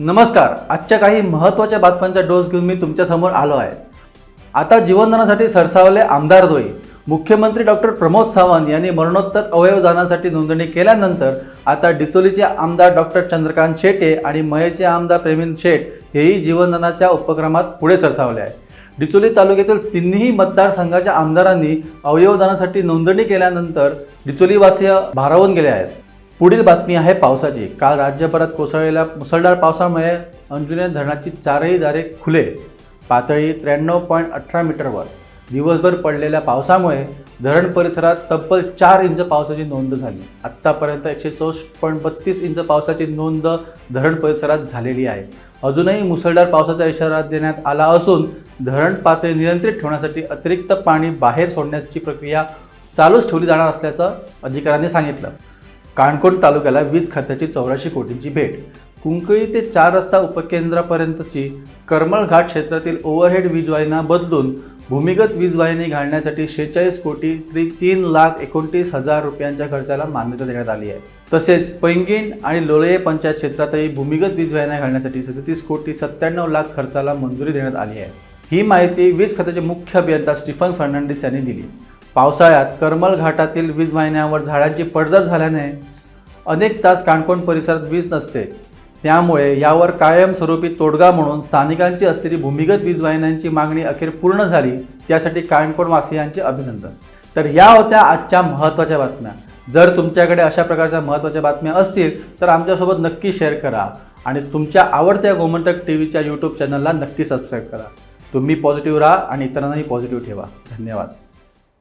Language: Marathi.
नमस्कार. आजच्या काही महत्त्वाच्या बातम्यांचा डोस घेऊन मी तुमच्यासमोर आलो आहे. आता जीवनदानासाठी सरसावले आमदार द्वयी. मुख्यमंत्री डॉक्टर प्रमोद सावंत यांनी मरणोत्तर अवयवदानासाठी नोंदणी केल्यानंतर आता डिचोलीचे आमदार डॉक्टर चंद्रकांत शेटे आणि मयचे आमदार प्रेमिन शेट हेही जीवनदानाच्या उपक्रमात पुढे सरसावले आहे. डिचोली तालुक्यातील तिन्ही मतदारसंघाच्या आमदारांनी अवयवदानासाठी नोंदणी केल्यानंतर डिचोलीवासीय भारावून गेले आहेत. पुढील बातमी आहे पावसाची. काल राज्यभरात कोसळलेल्या मुसळधार पावसामुळे अंजुने धरणाची चारही दारे खुले. पातळी 93.18 मीटरवर. दिवसभर पडलेल्या पावसामुळे धरण परिसरात तब्बल 4 इंच पावसाची नोंद झाली. आत्तापर्यंत 164.32 इंच पावसाची नोंद धरण परिसरात झालेली आहे. अजूनही मुसळधार पावसाचा इशारा देण्यात आला असून धरण पातळी नियंत्रित ठेवण्यासाठी अतिरिक्त पाणी बाहेर सोडण्याची प्रक्रिया चालूच ठेवली जाणार असल्याचं अधिकाऱ्यांनी सांगितलं. काणकोण तालुक्याला वीज खात्याची 84 कोटींची भेट. कुंकळी ते 4 रस्ता उपकेंद्रापर्यंतची करमळ घाट क्षेत्रातील ओव्हरहेड वीजवाहिन्या बदलून भूमिगत वीजवाहिनी घालण्यासाठी 46 कोटी 3,29,000 रुपयांच्या खर्चाला मान्यता देण्यात आली आहे. तसेच पैंगीण आणि लोळये पंचायत क्षेत्रातही भूमिगत वीजवाहिन्या घालण्यासाठी 37 कोटी 97 लाख खर्चाला मंजुरी देण्यात आली आहे. ही माहिती वीज खात्याचे मुख्य अभियंता स्टीफन फर्नांडिस यांनी दिली. पावसाळ्यात करमल घाटातील वीज वाहिन्यांवर झाडांची पडझड झाल्याने अनेक तास काणकोण परिसरात वीज नसते. त्यामुळे यावर कायमस्वरूपी तोडगा म्हणून स्थानिकांची असलेली भूमिगत वीज वाहिन्यांची मागणी अखेर पूर्ण झाली. त्यासाठी काणकोणवासियांचे अभिनंदन. तर या होत्या आजच्या महत्त्वाच्या बातम्या. जर तुमच्याकडे अशा प्रकारच्या महत्त्वाच्या बातम्या असतील तर आमच्यासोबत नक्की शेअर करा आणि तुमच्या आवडत्या गोमंतक टीव्हीच्या यूट्यूब चॅनलला नक्की सबस्क्राईब करा. तुम्ही पॉझिटिव्ह राहा आणि इतरांनाही पॉझिटिव्ह ठेवा. धन्यवाद.